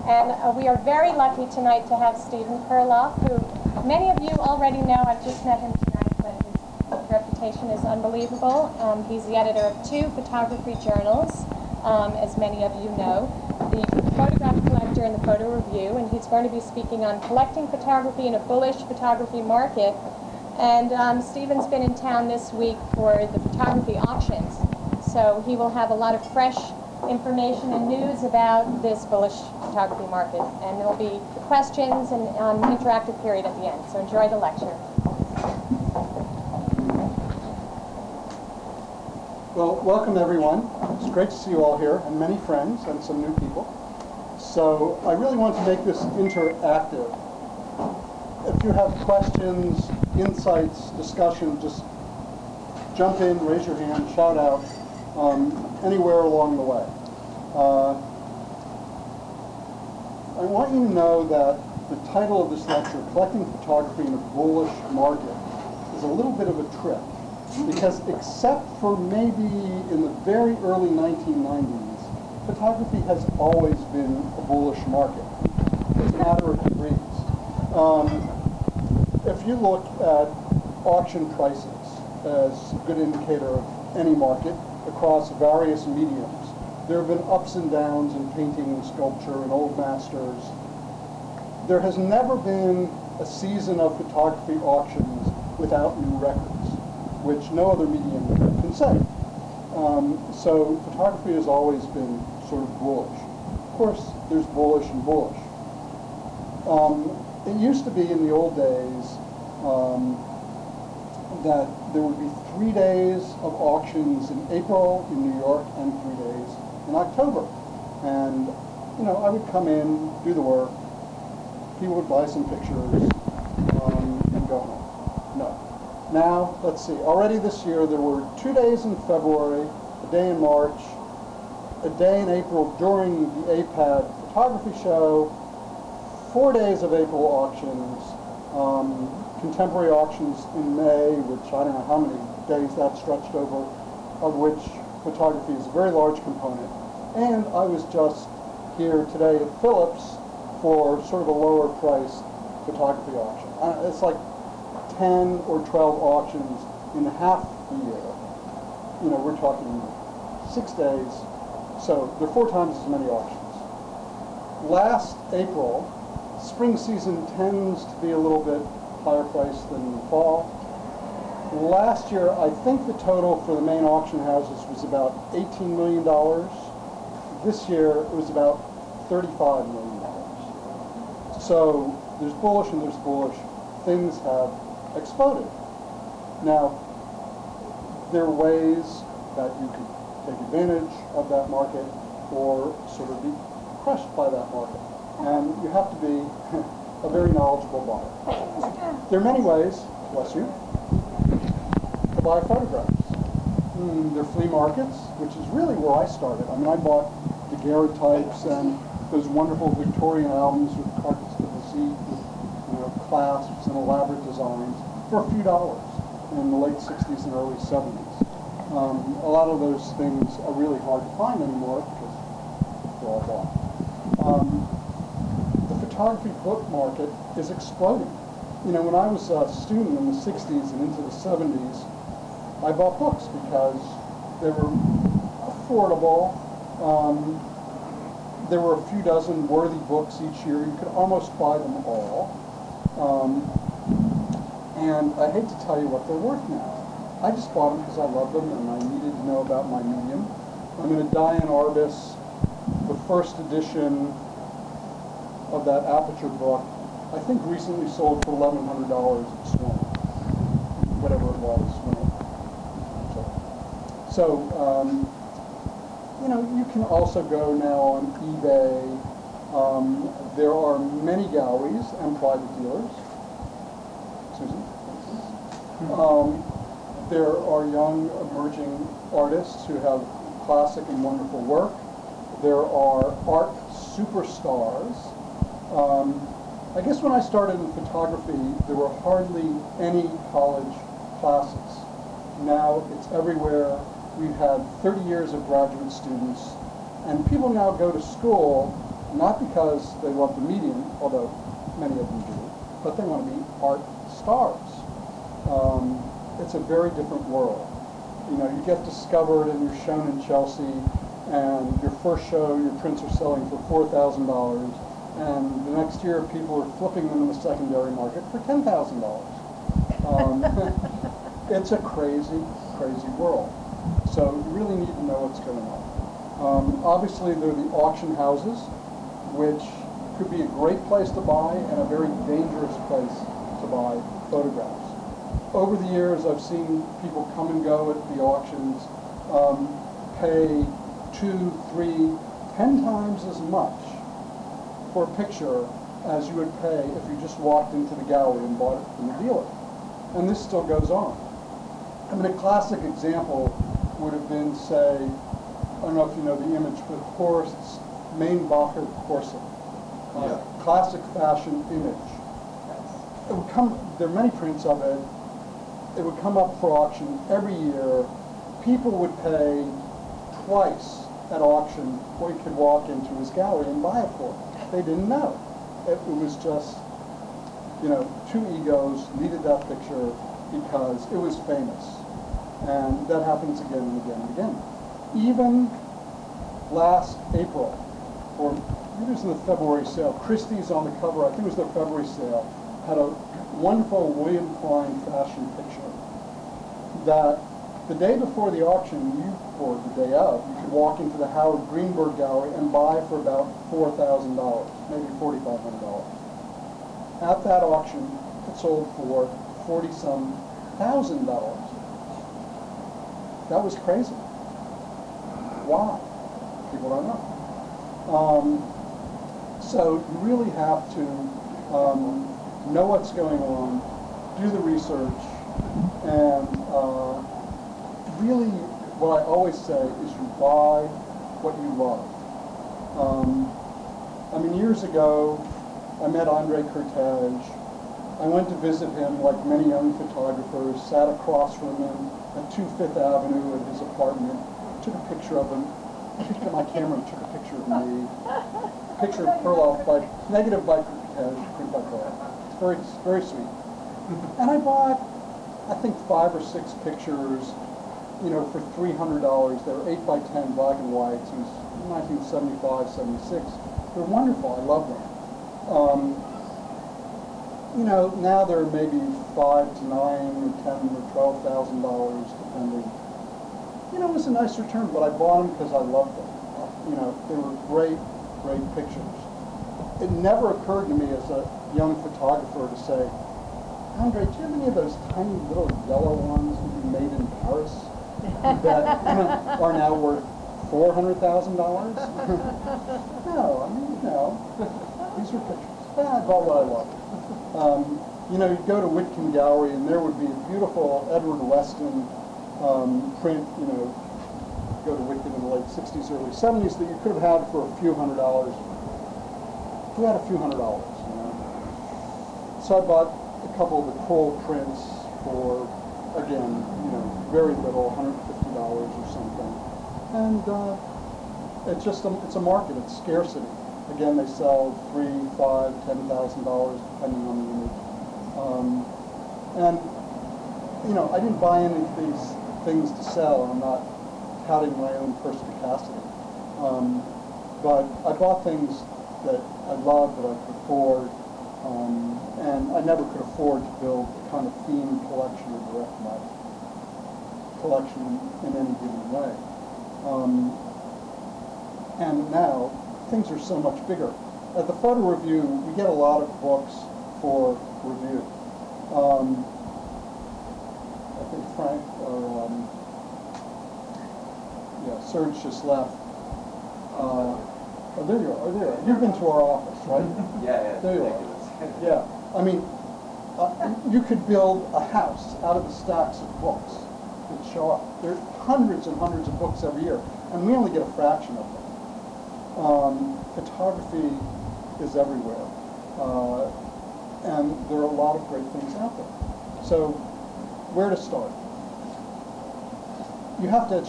And we are very lucky tonight to have Stephen Perloff, who many of you already know. I've just met him tonight, but his reputation is unbelievable. He's the editor of 2 photography journals, as many of you know, the Photograph Collector and the Photo Review, and he's going to be speaking on collecting photography in a bullish photography market. And Stephen's been in town this week for the photography auctions, so he will have a lot of fresh information and news about this bullish photography market. And there will be questions and an interactive period at the end, so enjoy the lecture. Well, welcome everyone. It's great to see you all here, and many friends and some new people. So I really want to make this interactive. If you have questions, insights, discussion, just jump in, raise your hand, shout out, anywhere along the way. I want you to know that the title of this lecture, Collecting Photography in a Bullish Market, is a little bit of a trick, because except for maybe in the very early 1990s, photography has always been a bullish market. It's a matter of degrees. If you look at auction prices as a good indicator of any market across various mediums, there have been ups and downs in painting and sculpture and old masters. There has never been a season of photography auctions without new records, which no other medium can say. So photography has always been sort of bullish. Of course, there's bullish and bullish. It used to be in the old days that there would be 3 days of auctions in April in New York and 3 days in October. And, you know, I would come in, do the work, people would buy some pictures, and go home. No. Now, let's see, already this year there were 2 days in February, a day in March, a day in April during the APAD photography show, 4 days of April auctions, contemporary auctions in May, which I don't know how many days that stretched over, of which photography is a very large component. And I was just here today at Phillips for sort of a lower priced photography auction. It's like 10 or 12 auctions in half a year. You know, we're talking 6 days, so there are 4 times as many auctions. Last April, spring season tends to be a little bit higher priced than fall. Last year, I think the total for the main auction houses was about $18 million. This year, it was about $35 million. So there's bullish and there's bullish. Things have exploded. Now, there are ways that you could take advantage of that market or sort of be crushed by that market. And you have to be a very knowledgeable buyer. There are many ways, bless you, to buy photographs. There are flea markets, which is really where I started. I mean, I bought daguerreotypes and those wonderful Victorian albums with carpets to the seat, with, you know, clasps and elaborate designs for a few dollars in the late 60s and early 70s. A lot of those things are really hard to find anymore because they're all bought. The photography book market is exploding. You know, when I was a student in the 60s and into the 70s, I bought books because they were affordable. There were a few dozen worthy books each year. You could almost buy them all. And I hate to tell you what they're worth now. I just bought them because I love them and I needed to know about my medium. I'm in a Diane Arbus, the first edition of that Aperture book, I think recently sold for $1,100 at Swan, whatever it was. So, you know, you can also go now on eBay. There are many galleries and private dealers. Susan? There are young emerging artists who have classic and wonderful work. There are art superstars. I guess when I started in photography, there were hardly any college classes. Now it's everywhere. We've had 30 years of graduate students, and people now go to school not because they love the medium, although many of them do, but they want to be art stars. It's a very different world. You know, you get discovered and you're shown in Chelsea, and your first show, your prints are selling for $4,000, and the next year people are flipping them in the secondary market for $10,000. It's a crazy, crazy world. So you really need to know what's going on. Obviously, there are the auction houses, which could be a great place to buy and a very dangerous place to buy photographs. Over the years, I've seen people come and go at the auctions, pay 2, 3, 10 times as much for a picture as you would pay if you just walked into the gallery and bought it from the dealer. And this still goes on. I mean, a classic example would have been, say, I don't know if you know the image, but Horst's Mainbacher corset. Classic fashion image. It would come, there are many prints of it. It would come up for auction every year. People would pay twice at auction what you could walk into his gallery and buy it for. They didn't know. It was just, you know, two egos needed that picture because it was famous. And that happens again and again and again. Even last April, or maybe it was in the February sale, Christie's on the cover, I think it was their February sale, had a wonderful William Klein fashion picture that the day before the auction, or the day of, you could walk into the Howard Greenberg Gallery and buy for about $4,000, maybe $4,500. At that auction, it sold for $40-some thousand. That was crazy. Why? People don't know. So you really have to know what's going on, do the research, and really, what I always say is you buy what you love. I mean, years ago, I met Andre Cortege. I went to visit him, like many young photographers, sat across from him at 2 Fifth Avenue at his apartment, took a picture of him, picked up my camera and took a picture of me, picture of Perloff by, negative by Cortege, print by Perloff. It's very, very sweet. And I bought, I think, 5 or 6 pictures, you know, for $300. They were 8 by 10 black and whites. It was 1975, 76. They're wonderful. I love them. You know, now they're maybe $5 to $9 or $10 or $12,000, depending. You know, it was a nice return, but I bought them because I loved them. You know, they were great, great pictures. It never occurred to me as a young photographer to say, Andre, do you have any of those tiny little yellow ones that you made in Paris that are now worth $400,000? No, I mean, no. These are pictures. I bought what I love. You know, you'd go to Whitkin Gallery and there would be a beautiful Edward Weston print, you know, go to Whitkin in the late 60s, early 70s that you could have had for a few $100s. You had a few $100s, you know. So I bought a couple of the Kroll prints for, again, you know, very little, $150 or something. And it's just it's a market, it's scarcity. Again, they sell $3,000, $5,000, $10,000 depending on the image. And you know, I didn't buy any of these things to sell. I'm not touting my own perspicacity. But I bought things that I loved, that I could afford, and I never could afford to build a kind of themed collection or direct my collection in any given way. And now, things are so much bigger. At the photo review, we get a lot of books for review. I think Frank, or yeah, Serge just left. Oh, there you are. Oh, there you are. You've been to our office, right? Yeah. There you are. Yeah. I mean, you could build a house out of the stacks of books that show up. There are hundreds and hundreds of books every year, and we only get a fraction of them. Photography is everywhere, and there are a lot of great things out there. So, where to start? You have to educate.